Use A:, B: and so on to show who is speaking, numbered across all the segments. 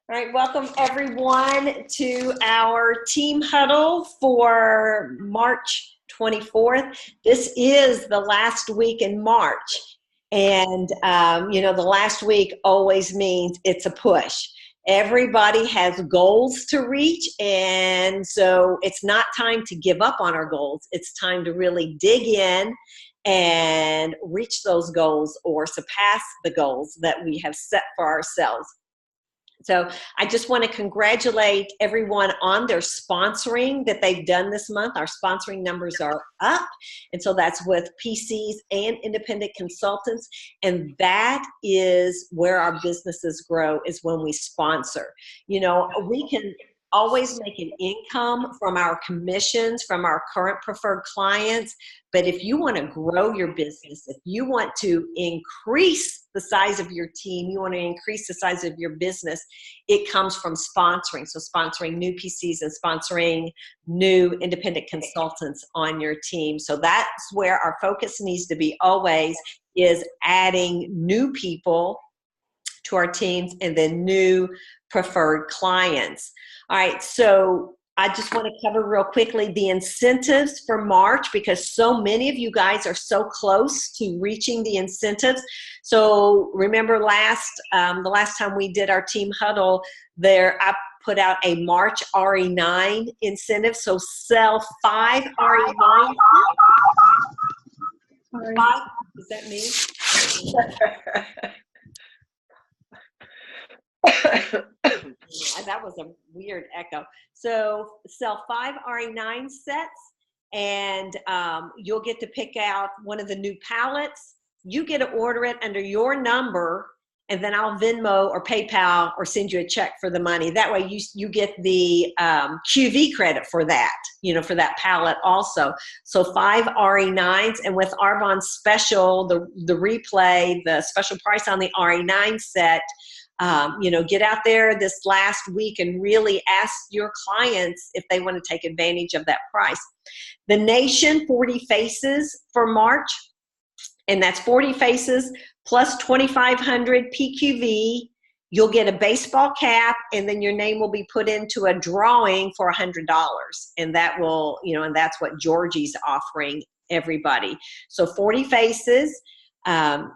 A: All right, welcome everyone to our team huddle for March 24th. This is the last week in March. And, the last week always means it's a push. Everybody has goals to reach, and so it's not time to give up on our goals. It's time to really dig in and reach those goals or surpass the goals that we have set for ourselves. So I just want to congratulate everyone on their sponsoring that they've done this month. Our sponsoring numbers are up. And so that's with PCs and independent consultants. And that is where our businesses grow, is when we sponsor. You know, we can always make an income from our commissions, from our current preferred clients. But if you want to grow your business, if you want to increase the size of your team, you want to increase the size of your business, it comes from sponsoring. So sponsoring new PCs and sponsoring new independent consultants on your team. So that's where our focus needs to be always, is adding new people to our teams and then new preferred clients. All right, so I just want to cover real quickly the incentives for March, because so many of you guys are so close to reaching the incentives. So remember the last time we did our team huddle there, I put out a March RE9 incentive. So sell 5 RE9.
B: Sorry.
A: 5, is that me? Yeah, that was a weird echo. So sell 5 RE9 sets, and you'll get to pick out one of the new palettes. You get to order it under your number, and then I'll Venmo or PayPal or send you a check for the money. That way you get the QV credit for that, for that palette also. So 5 RE9s, and with Arbonne's special, the replay, the special price on the RE9 set, get out there this last week and really ask your clients if they want to take advantage of that price. The Nation 40 Faces for March, and that's 40 faces plus 2,500 PQV. You'll get a baseball cap, and then your name will be put into a drawing for $100. And that will, and that's what Georgie's offering everybody. So 40 faces and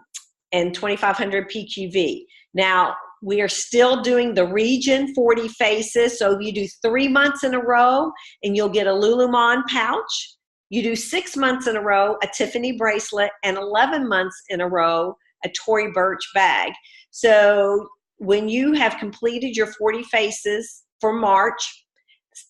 A: 2,500 PQV. Now, we are still doing the region 40 faces. So you do 3 months in a row and you'll get a Lululemon pouch. You do 6 months in a row, a Tiffany bracelet, and 11 months in a row, a Tory Burch bag. So when you have completed your 40 faces for March,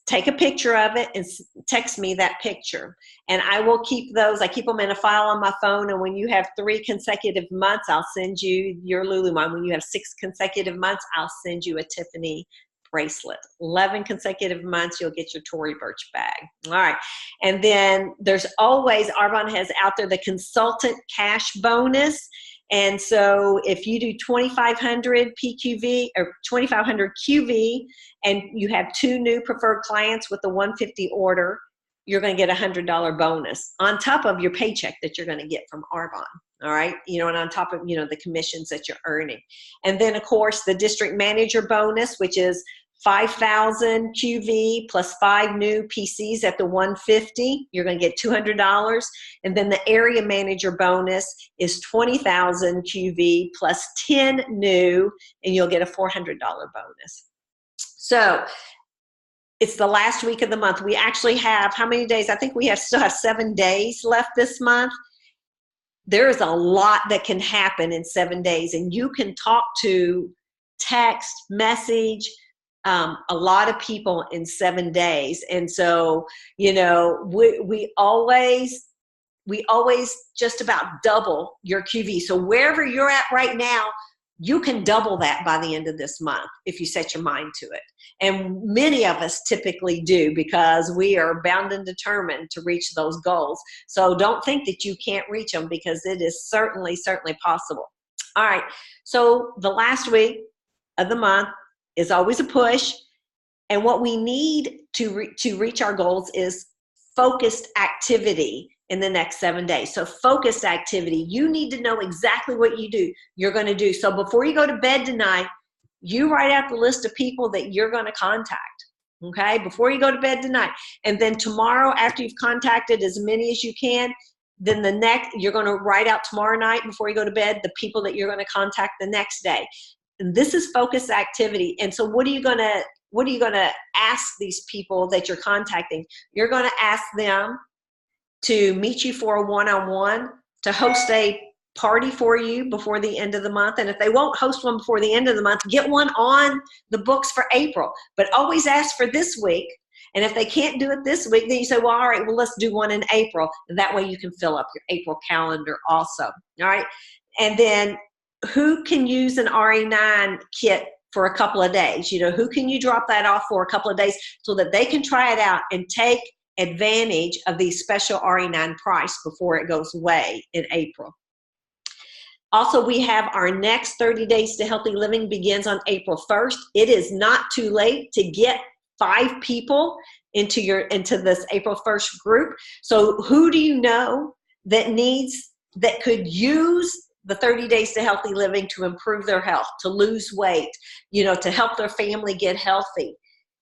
A: take a picture of it and text me that picture. And I will keep those. I keep them in a file on my phone. And when you have 3 consecutive months, I'll send you your Lululemon. When you have 6 consecutive months, I'll send you a Tiffany bracelet. 11 consecutive months, you'll get your Tory Burch bag. All right. And then there's always, Arbonne has out there the consultant cash bonus. And so if you do 2,500 PQV or 2,500 QV, and you have 2 new preferred clients with the 150 order, you're going to get a $100 bonus on top of your paycheck that you're going to get from Arbonne. All right. And on top of, the commissions that you're earning. And then of course the district manager bonus, which is 5,000 QV plus 5 new PCs at the 150, you're going to get $200. And then the area manager bonus is 20,000 QV plus 10 new, and you'll get a $400 bonus. So it's the last week of the month. We actually have, how many days? I think we still have 7 days left this month. There is a lot that can happen in 7 days, and you can talk to, text, message, a lot of people in 7 days. And so, we always just about double your QV. So wherever you're at right now, you can double that by the end of this month if you set your mind to it. And many of us typically do, because we are bound and determined to reach those goals. So don't think that you can't reach them, because it is certainly possible. All right. So the last week of the month is always a push. And what we need to reach our goals is focused activity in the next 7 days. So focused activity, you need to know exactly what you're going to do. So before you go to bed tonight, you write out the list of people that you're going to contact, okay, before you go to bed tonight. And then tomorrow, after you've contacted as many as you can, then the next, you're going to write out tomorrow night before you go to bed the people that you're going to contact the next day. And this is focused activity. And so what are you going to ask these people that you're contacting? You're going to ask them to meet you for a one-on-one, to host a party for you before the end of the month. And if they won't host one before the end of the month, get one on the books for April, but always ask for this week. And if they can't do it this week, then you say, well, all right, well, let's do one in April. And that way you can fill up your April calendar also. All right. And then who can use an RE9 kit for a couple of days? You know, who can you drop that off for a couple of days so that they can try it out and take advantage of the special RE9 price before it goes away in April. Also, we have our next 30 Days to Healthy Living begins on April 1st. It is not too late to get 5 people into this April 1st group. So who do you know that could use the 30 Days to Healthy Living to improve their health, to lose weight, you know, to help their family get healthy?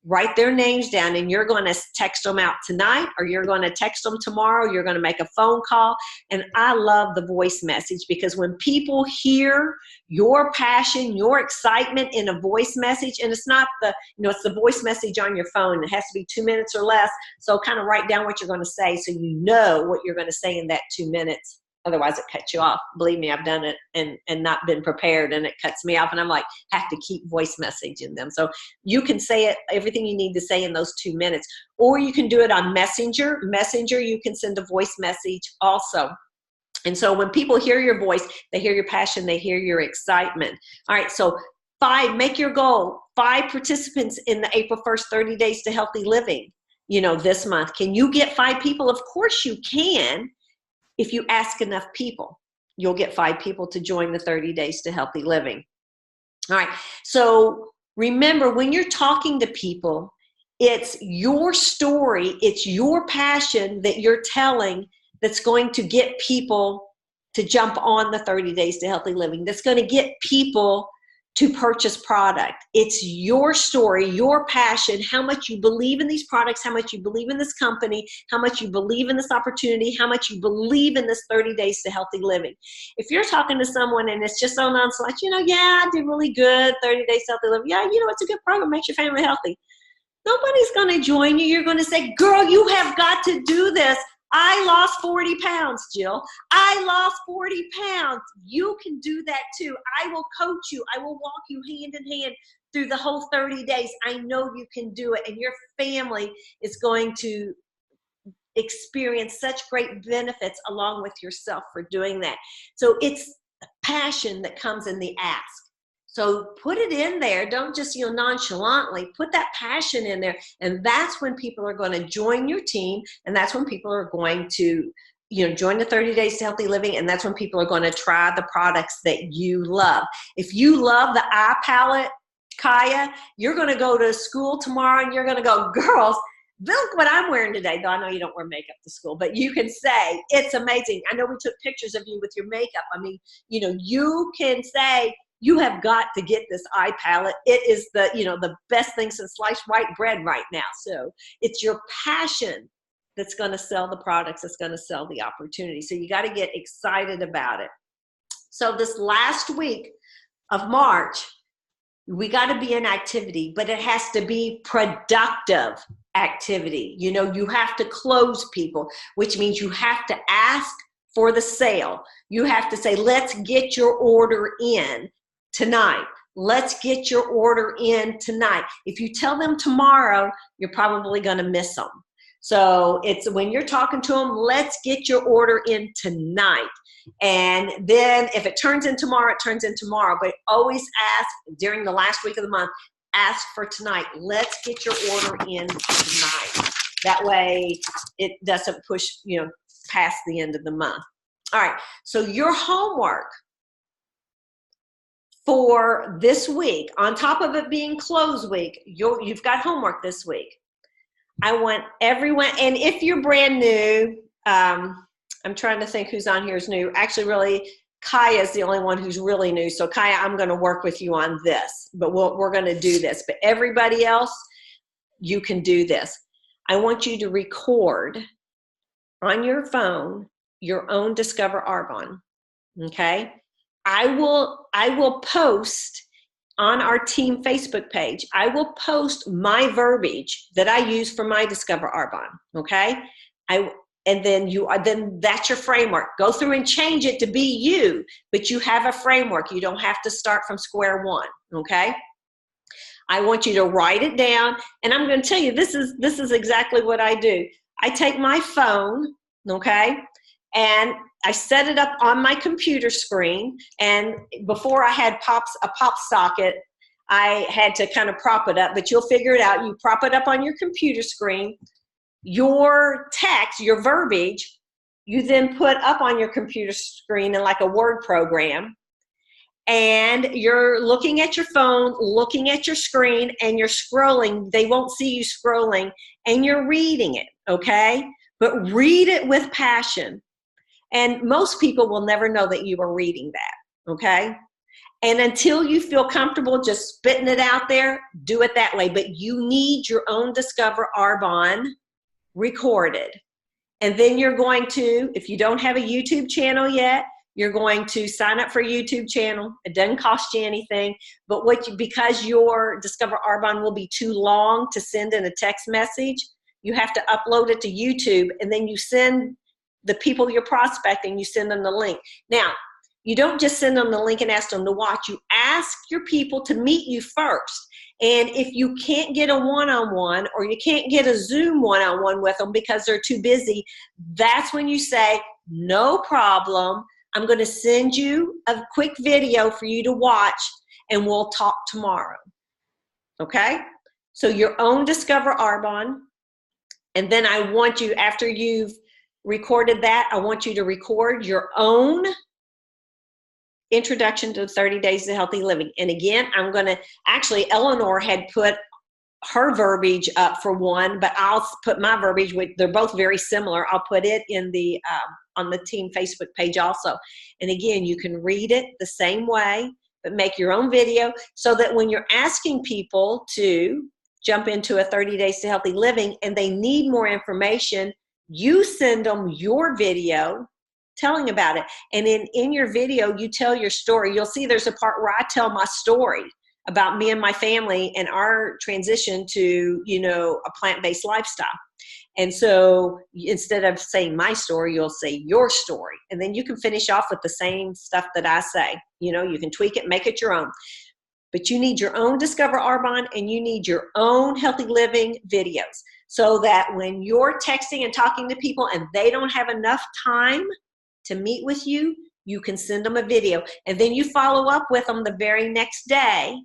A: Write their names down, and you're going to text them out tonight, or you're going to text them tomorrow. You're going to make a phone call. And I love the voice message, because when people hear your passion, your excitement in a voice message, and it's not it's the voice message on your phone. It has to be 2 minutes or less. So kind of write down what you're going to say so you know what you're going to say in that 2 minutes. Otherwise it cuts you off. Believe me, I've done it and not been prepared, and it cuts me off, and I'm like, have to keep voice messaging them. So you can say it, everything you need to say in those 2 minutes, or you can do it on Messenger. Messenger, you can send a voice message also. And so when people hear your voice, they hear your passion, they hear your excitement. All right, so 5, make your goal, 5 participants in the April 1st 30 Days to Healthy Living, this month. Can you get 5 people? Of course you can. If you ask enough people, you'll get 5 people to join the 30 Days to Healthy Living. All right, so remember, when you're talking to people, it's your story, it's your passion that you're telling that's going to get people to jump on the 30 Days to Healthy Living, that's going to get people to purchase product. It's your story, your passion, how much you believe in these products, how much you believe in this company, how much you believe in this opportunity, how much you believe in this 30 Days to Healthy Living. If you're talking to someone and it's just so nonchalant, yeah, I did really good, 30 Days to Healthy Living. Yeah, it's a good program, makes your family healthy. Nobody's going to join you. You're going to say, girl, you have got to do this. I lost 40 pounds, Jill. I lost 40 pounds. You can do that too. I will coach you. I will walk you hand in hand through the whole 30 days. I know you can do it, and your family is going to experience such great benefits along with yourself for doing that. So it's passion that comes in the ask. So put it in there. Don't just, nonchalantly put that passion in there. And that's when people are going to join your team. And that's when people are going to, join the 30 Days to Healthy Living. And that's when people are going to try the products that you love. If you love the eye palette, Kaya, you're going to go to school tomorrow and you're going to go, girls, look what I'm wearing today. Though I know you don't wear makeup to school, but you can say, it's amazing. I know we took pictures of you with your makeup. I mean, you can say, you have got to get this eye palette. It is the best thing since sliced white bread right now. So it's your passion that's going to sell the products, that's going to sell the opportunity. So you got to get excited about it. So this last week of March, we got to be in activity, but it has to be productive activity. You have to close people, which means you have to ask for the sale. You have to say, let's get your order in tonight. Let's get your order in tonight. If you tell them tomorrow, you're probably going to miss them. So it's when you're talking to them, let's get your order in tonight. And then if it turns in tomorrow, it turns in tomorrow. But always ask during the last week of the month, ask for tonight. Let's get your order in tonight. That way it doesn't push, past the end of the month. All right. So your homework for this week, on top of it being close week, you've got homework this week. I want everyone, and if you're brand new, I'm trying to think who's on here is new. Actually, really, Kaya is the only one who's really new. So Kaya, I'm going to work with you on this, but we're going to do this. But everybody else, you can do this. I want you to record on your phone your own Discover Arbonne. Okay. I will post on our team Facebook page. I will post my verbiage that I use for my Discover Arbonne. Okay. And then that's your framework. Go through and change it to be you, but you have a framework. You don't have to start from square one. Okay. I want you to write it down, and I'm going to tell you, this is exactly what I do. I take my phone, okay, and I set it up on my computer screen, and before I had a pop socket, I had to kind of prop it up, but you'll figure it out. You prop it up on your computer screen. Your text, your verbiage, you then put up on your computer screen in like a word program, and you're looking at your phone, looking at your screen, and you're scrolling. They won't see you scrolling, and you're reading it, okay? But read it with passion. And most people will never know that you are reading that, okay? And until you feel comfortable just spitting it out there, do it that way. But you need your own Discover Arbonne recorded. And then you're going to, if you don't have a YouTube channel yet, you're going to sign up for a YouTube channel. It doesn't cost you anything, but because your Discover Arbonne will be too long to send in a text message, you have to upload it to YouTube, and then you send the people you're prospecting, you send them the link. Now, you don't just send them the link and ask them to watch. You ask your people to meet you first. And if you can't get a one-on-one, or you can't get a Zoom one-on-one with them because they're too busy, that's when you say, no problem. I'm going to send you a quick video for you to watch, and we'll talk tomorrow. Okay? So your own Discover Arbonne. And then I want you, after you've recorded that, I want you to record your own introduction to 30 Days to Healthy Living. And again, I'm going to, actually, Eleanor had put her verbiage up for one, but I'll put my verbiage, which they're both very similar. I'll put it in the on the team Facebook page also. And again, you can read it the same way, but make your own video, so that when you're asking people to jump into a 30 Days to Healthy Living and they need more information, you send them your video telling about it. And in your video, you tell your story. You'll see there's a part where I tell my story about me and my family and our transition to, a plant-based lifestyle. And so instead of saying my story, you'll say your story. And then you can finish off with the same stuff that I say. You can tweak it, make it your own. But you need your own Discover Arbonne, and you need your own healthy living videos, so that when you're texting and talking to people and they don't have enough time to meet with you, you can send them a video. And then you follow up with them the very next day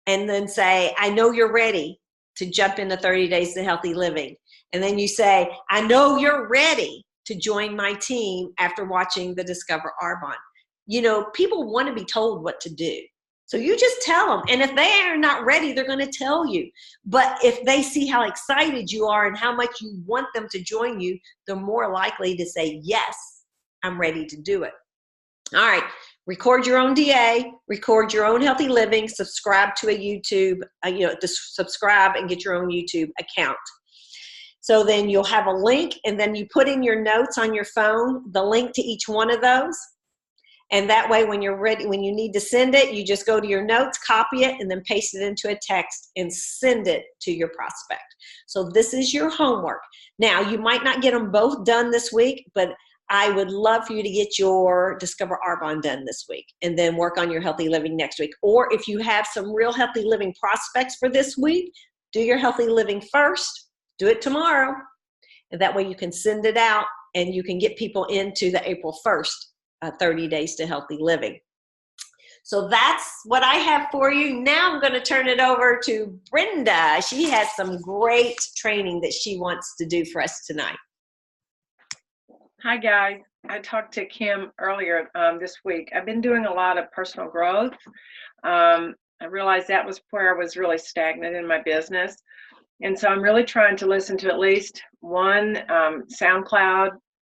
A: and then say, I know you're ready to jump into 30 Days to Healthy Living. And then you say, I know you're ready to join my team after watching the Discover Arbonne. People want to be told what to do. So you just tell them. And if they are not ready, they're going to tell you. But if they see how excited you are and how much you want them to join you, they're more likely to say, yes, I'm ready to do it. All right. Record your own DA, record your own healthy living, subscribe to a YouTube, subscribe and get your own YouTube account. So then you'll have a link, and then you put in your notes on your phone, the link to each one of those. And that way, when you're ready, when you need to send it, you just go to your notes, copy it, and then paste it into a text and send it to your prospect. So this is your homework. Now, you might not get them both done this week, but I would love for you to get your Discover Arbonne done this week and then work on your healthy living next week. Or if you have some real healthy living prospects for this week, do your healthy living first, do it tomorrow. And that way you can send it out and you can get people into the April 1st 30 Days to Healthy Living. So that's what I have for you. Now I'm going to turn it over to Brenda. She has some great training that she wants to do for us tonight.
B: Hi guys, I talked to Kim earlier this week. I've been doing a lot of personal growth. I realized that was where I was really stagnant in my business. And so I'm really trying to listen to at least one SoundCloud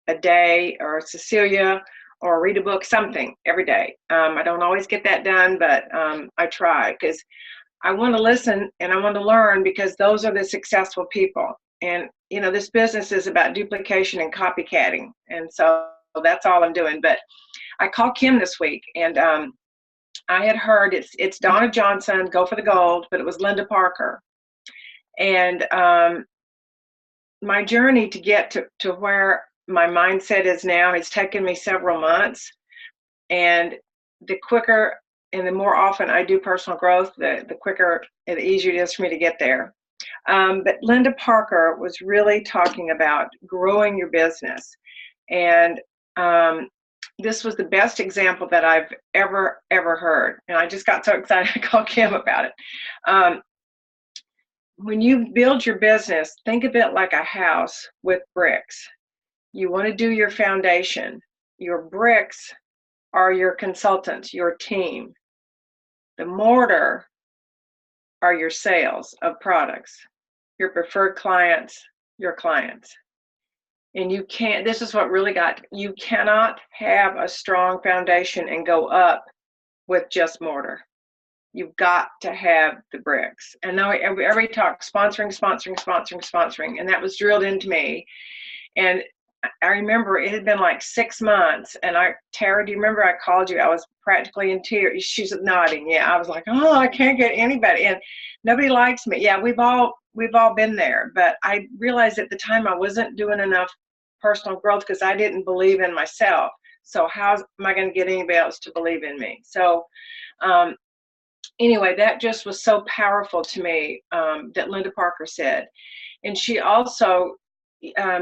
B: a day, or Cecilia, or read a book, something every day. I don't always get that done, but I try, because I want to listen and I want to learn, because those are the successful people. And, this business is about duplication and copycatting. And so that's all I'm doing. But I called Kim this week, and I had heard it's Donna Johnson, Go for the Gold, but it was Linda Parker. And my journey to get to where my mindset is now has taken me several months. And the quicker and the more often I do personal growth, the quicker and the easier it is for me to get there. But Linda Parker was really talking about growing your business. And this was the best example that I've ever heard. And I just got so excited I called Kim about it. When you build your business, think of it like a house with bricks. You want to do your foundation. Your bricks are your consultants, your team. The mortar are your sales of products, your preferred clients, your clients. And this is what really you cannot have a strong foundation and go up with just mortar. You've got to have the bricks. And now every talk, sponsoring. And that was drilled into me. And I remember it had been like 6 months. And Tara, do you remember I called you? I was practically in tears. She's nodding. Yeah. I was like, oh, I can't get anybody. And nobody likes me. Yeah, we've all been there. But I realized at the time I wasn't doing enough personal growth because I didn't believe in myself. So how am I going to get anybody else to believe in me? So, anyway, that just was so powerful to me, that Linda Parker said. And she also,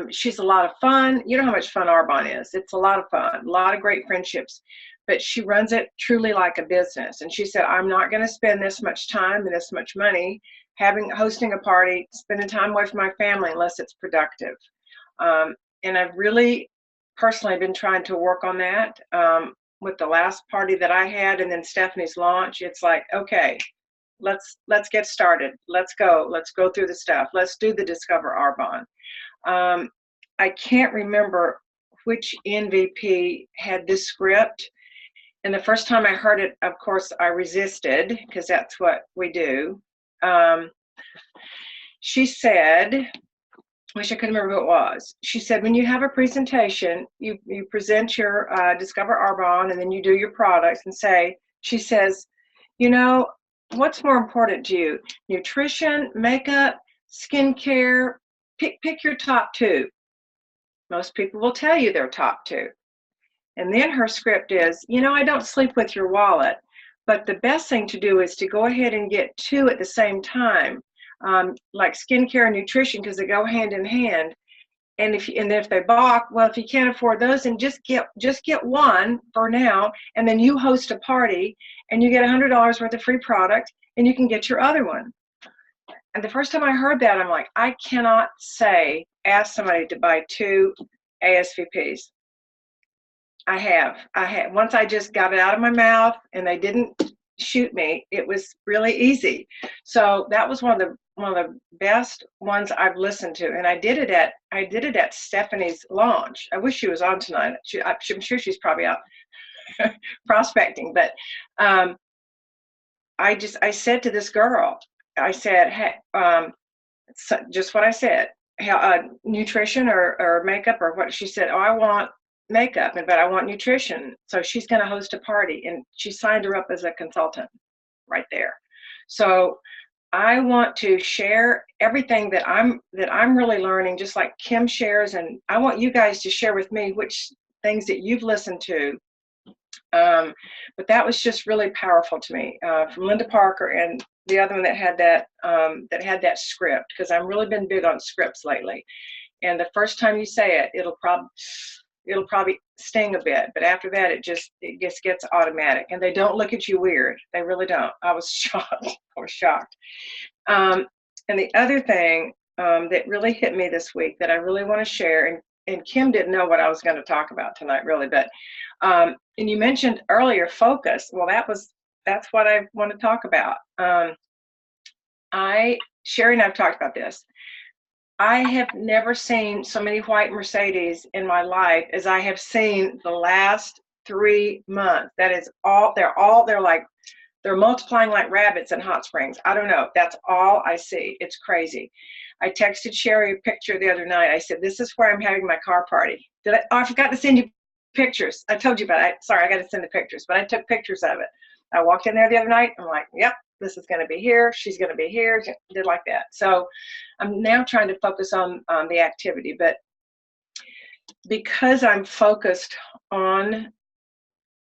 B: she's a lot of fun. You know how much fun Arbonne is. It's a lot of fun, a lot of great friendships, but she runs it truly like a business. And she said, I'm not going to spend this much time and this much money hosting a party, spending time away from my family unless it's productive. And I've really personally been trying to work on that. With the last party that I had and then Stephanie's launch, it's like, okay, let's get started. Let's go through the stuff. Let's do the Discover Arbonne. I can't remember which NVP had this script. And the first time I heard it, of course, I resisted, because that's what we do. She said, wish I could remember who it was. She said, when you have a presentation, you present your Discover Arbonne, and then you do your products and she says, what's more important to you? Nutrition, makeup, skincare, pick your top 2. Most people will tell you their top 2. And then her script is, I don't sleep with your wallet, but the best thing to do is to go ahead and get 2 at the same time. Like skincare and nutrition, because they go hand in hand. And if they balk, well, if you can't afford those, then just get one for now, and then you host a party and you get $100 worth of free product, and you can get your other one. And the first time I heard that, I'm like, I cannot ask somebody to buy 2 ASVPs. I have. Once I just got it out of my mouth and they didn't shoot me, it was really easy. So that was one of the best ones I've listened to, and I did it at Stephanie's launch. I wish she was on tonight. I'm sure she's probably out prospecting, but I said to this girl, I said, hey, just what I said, nutrition or makeup or what. She said, oh, I want makeup, but I want nutrition. So she's going to host a party, and she signed her up as a consultant right there. So I want to share everything that I'm really learning, just like Kim shares, and I want you guys to share with me which things that you've listened to. But that was just really powerful to me, from Linda Parker, and the other one that had that script, because I've really been big on scripts lately. And the first time you say it, it'll probably sting a bit, but after that, it just gets automatic, and they don't look at you weird. They really don't. I was shocked. And the other thing that really hit me this week that I really want to share, and Kim didn't know what I was going to talk about tonight, really, but and you mentioned earlier focus. Well, that's what I want to talk about. Sherry and I've talked about this. I have never seen so many white Mercedes in my life as I have seen the last 3 months. That is all, they're multiplying like rabbits in hot springs. I don't know. That's all I see. It's crazy. I texted Sherry a picture the other night. I said, this is where I'm having my car party. I forgot to send you pictures. I told you about it. Sorry, I got to send the pictures, but I took pictures of it. I walked in there the other night. I'm like, yep, this is going to be here. She's going to be here. Did like that. So I'm now trying to focus on the activity, but because I'm focused on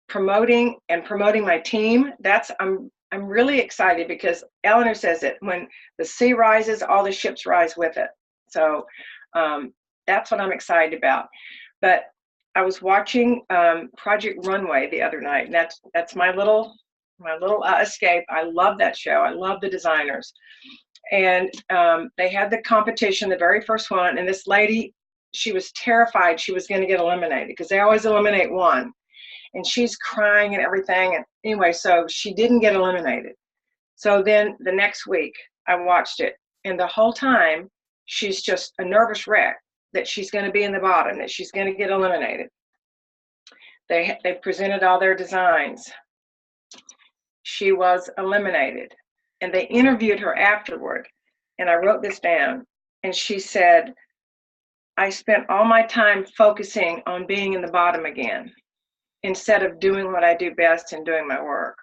B: promoting my team, I'm really excited, because Eleanor says it, when the sea rises, all the ships rise with it. So that's what I'm excited about. But I was watching Project Runway the other night, and that's my little escape. I love that show. I love the designers. And they had the competition, the very first one, and this lady, she was terrified she was going to get eliminated, because they always eliminate one. And she's crying and everything. And anyway, so she didn't get eliminated. So then the next week I watched it, and the whole time she's just a nervous wreck that she's going to be in the bottom, that she's going to get eliminated. They presented all their designs. She was eliminated, and they interviewed her afterward. And I wrote this down, and she said, I spent all my time focusing on being in the bottom again, instead of doing what I do best and doing my work.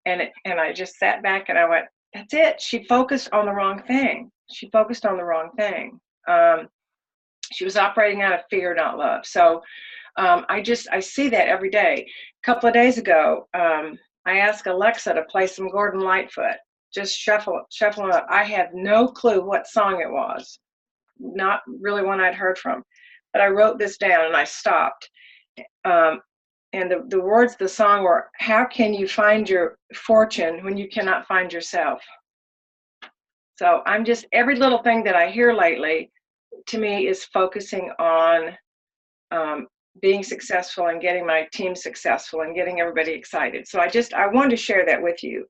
B: And I just sat back and I went, that's it. She focused on the wrong thing. She focused on the wrong thing. She was operating out of fear, not love. So I see that every day. A couple of days ago, I asked Alexa to play some Gordon Lightfoot, just shuffle it up. I had no clue what song it was. Not really one I'd heard from, but I wrote this down and I stopped. And the words of the song were, how can you find your fortune when you cannot find yourself? So every little thing that I hear lately, to me, is focusing on being successful and getting my team successful and getting everybody excited. So I wanted to share that with you.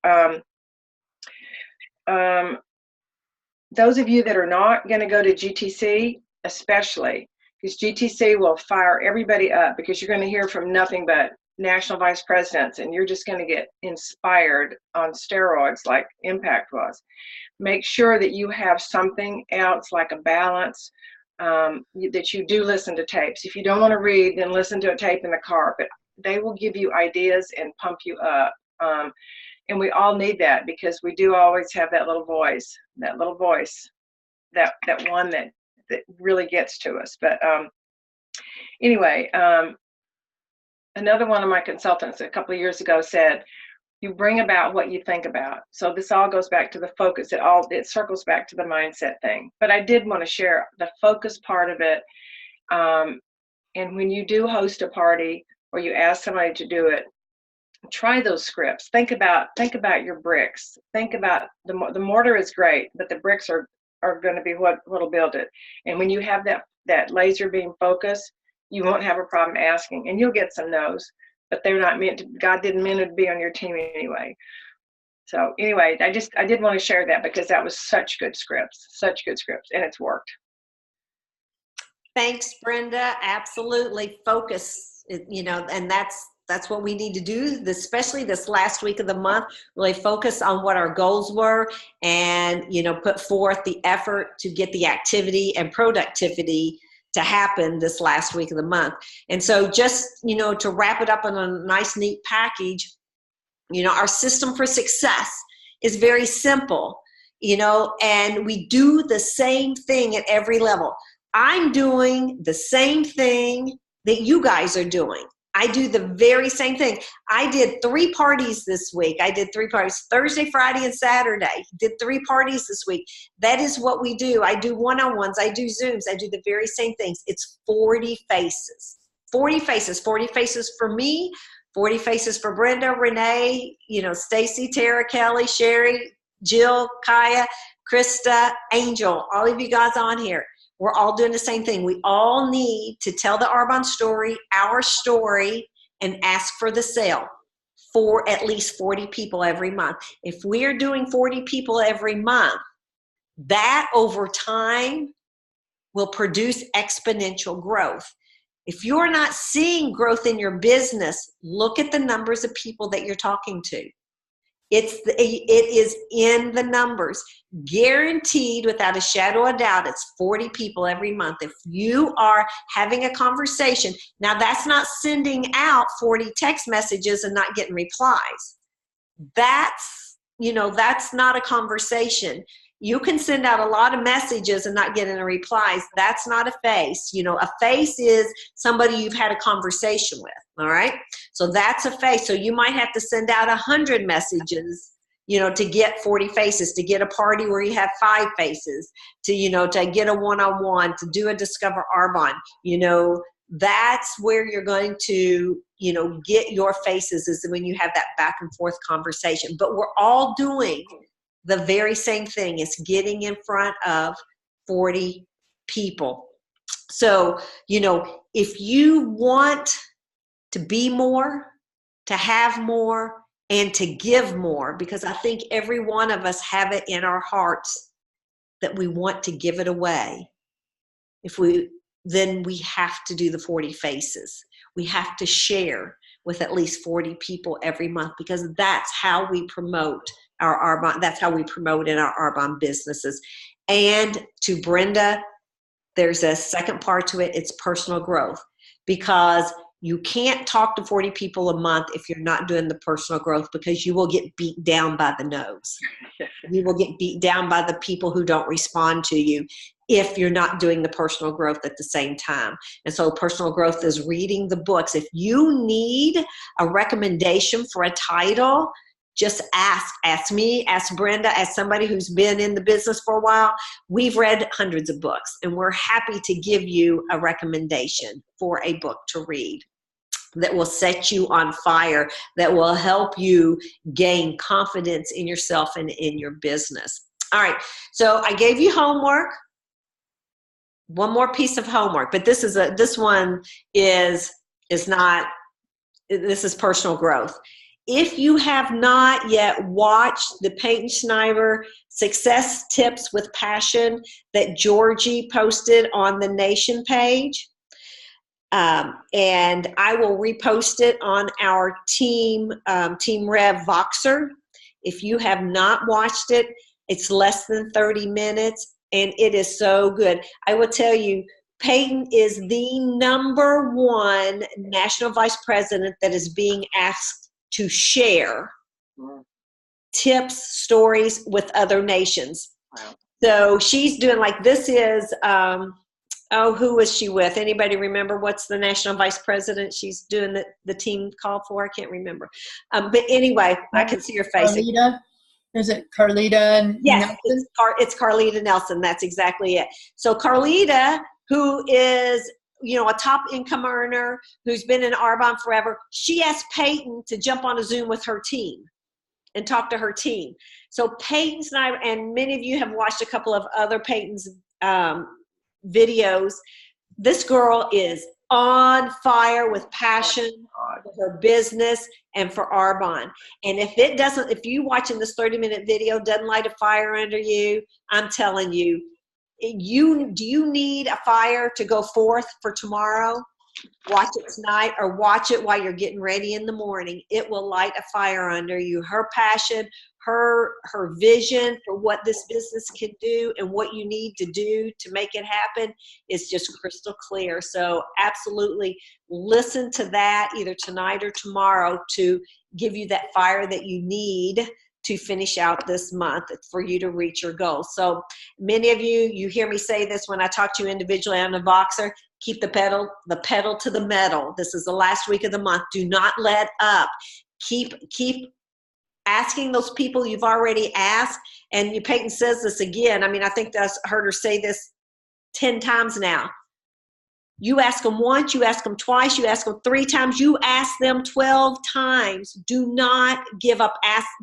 B: Those of you that are not going to go to GTC, especially, because GTC will fire everybody up, because you're going to hear from nothing but national vice presidents, and you're just going to get inspired on steroids like Impact was. Make sure that you have something else, like a balance, that you do listen to tapes. If you don't want to read, then listen to a tape in the car, but they will give you ideas and pump you up. And we all need that, because we do always have that little voice, that one that really gets to us. But anyway, another one of my consultants a couple of years ago said, you bring about what you think about. So this all goes back to the focus. It circles back to the mindset thing. But I did want to share the focus part of it. And when you do host a party, or you ask somebody to do it, try those scripts. Think about your bricks. Think about the mortar is great, but the bricks are going to be what'll build it. And when you have that laser beam focus, you won't have a problem asking, and you'll get some no's, but they're not God didn't mean it to be on your team anyway. So anyway, I did want to share that, because that was such good scripts, and it's worked.
A: Thanks, Brenda. Absolutely. Focus, and that's what we need to do, especially this last week of the month, really focus on what our goals were, and, put forth the effort to get the activity and productivity to happen this last week of the month. And so just, to wrap it up in a nice, neat package, our system for success is very simple, and we do the same thing at every level. I'm doing the same thing that you guys are doing. I do the very same thing. I did 3 parties this week. I did 3 parties, Thursday, Friday, and Saturday. Did 3 parties this week. That is what we do. I do one-on-ones. I do Zooms. I do the very same things. It's 40 faces. 40 faces. 40 faces for me, 40 faces for Brenda, Renee, Stacy, Tara, Kelly, Sherry, Jill, Kaya, Krista, Angel, all of you guys on here. We're all doing the same thing. We all need to tell the Arbonne story, our story, and ask for the sale for at least 40 people every month. If we're doing 40 people every month, that over time will produce exponential growth. If you're not seeing growth in your business, look at the numbers of people that you're talking to. It is in the numbers. Guaranteed, without a shadow of doubt, it's 40 people every month. If you are having a conversation, now that's not sending out 40 text messages and not getting replies. That's not a conversation. You can send out a lot of messages and not get any replies. That's not a face. A face is somebody you've had a conversation with, all right? So that's a face. So you might have to send out 100 messages, to get 40 faces, to get a party where you have 5 faces, to get a one-on-one, to do a Discover Arbonne. That's where you're going to, get your faces, is when you have that back and forth conversation. But we're all doing the very same thing, is getting in front of 40 people. So, if you want to be more, to have more, and to give more, because I think every one of us have it in our hearts that we want to give it away. Then we have to do the 40 faces. We have to share with at least 40 people every month, because that's how we promote our Arbonne. That's how we promote in our Arbonne businesses. And to Brenda, there's a second part to it. It's personal growth, because you can't talk to 40 people a month if you're not doing the personal growth, because you will get beat down by the no's. You will get beat down by the people who don't respond to you if you're not doing the personal growth at the same time. And so personal growth is reading the books. If you need a recommendation for a title, just ask me, ask Brenda, as somebody who's been in the business for a while. We've read hundreds of books, and we're happy to give you a recommendation for a book to read that will set you on fire, that will help you gain confidence in yourself and in your business. All right, so I gave you homework. One more piece of homework, but this is personal growth. If you have not yet watched the Peyton Schneider Success Tips with Passion that Georgie posted on the Nation page, and I will repost it on our Team Rev Voxer. If you have not watched it, it's less than 30 minutes, and it is so good. I will tell you, Peyton is the #1 national vice president that is being asked to share tips, stories with other nations. Wow. So she's doing, like, this is, who was she with? Anybody remember what's the national vice president she's doing the team call for? I can't remember. But anyway, I can see her face.
C: Carlita? Is it Carlita
A: Yes,
C: Nelson?
A: it's Carlita Nelson. That's exactly it. So Carlita, who is a top income earner who's been in Arbonne forever, she asked Peyton to jump on a Zoom with her team and talk to her team. So Peyton's and many of you have watched a couple of other Peyton's videos. This girl is on fire with passion for her business and for Arbonne. And if you watching this 30-minute video doesn't light a fire under you, I'm telling you, do you need a fire to go forth for tomorrow? Watch it tonight, or watch it while you're getting ready in the morning. It will light a fire under you. Her passion, her vision for what this business can do and what you need to do to make it happen is just crystal clear. So absolutely listen to that either tonight or tomorrow to give you that fire that you need to finish out this month for you to reach your goals. So many of you hear me say this when I talk to you individually on the Voxer: keep the pedal to the metal. This is the last week of the month. Do not let up. Keep asking those people you've already asked. And Peyton says this again. I mean, I think I've heard her say this 10 times now. You ask them once, you ask them twice, you ask them 3 times, you ask them 12 times. Do not give up.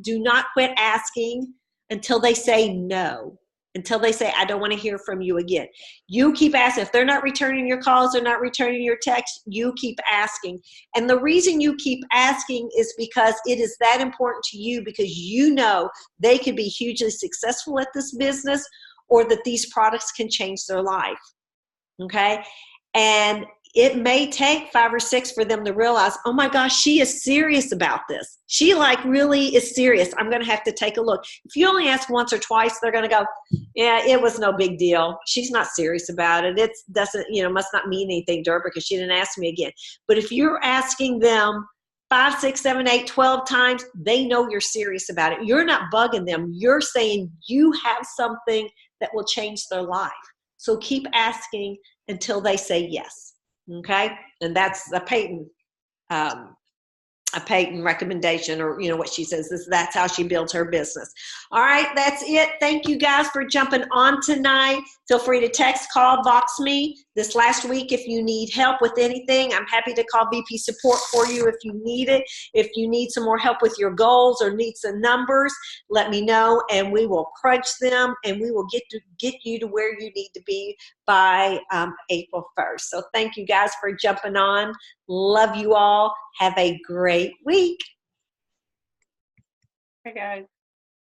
A: Do not quit asking until they say no, until they say, I don't want to hear from you again. You keep asking. If they're not returning your calls, they're not returning your texts, you keep asking. And the reason you keep asking is because it is that important to you, because you know they could be hugely successful at this business, or that these products can change their life. Okay? And it may take 5 or 6 for them to realize, oh my gosh, she is serious about this. She like really is serious. I'm going to have to take a look. If you only ask once or twice, they're going to go, yeah, it was no big deal. She's not serious about it. It doesn't, must not mean anything to her because she didn't ask me again. But if you're asking them 5, 6, 7, 8, 12 times, they know you're serious about it. You're not bugging them. You're saying you have something that will change their life. So keep asking until they say yes. Okay, and that's a Peyton recommendation, or what she says is that's how she builds her business. All right, that's it. Thank you guys for jumping on tonight. Feel free to text, call, Vox me this last week if you need help with anything. I'm happy to call VP support for you if you need it. If you need some more help with your goals or need some numbers, let me know and we will crunch them and we will get you to where you need to be by April 1st. So thank you guys for jumping on. Love you all. Have a great week.
B: Hey guys.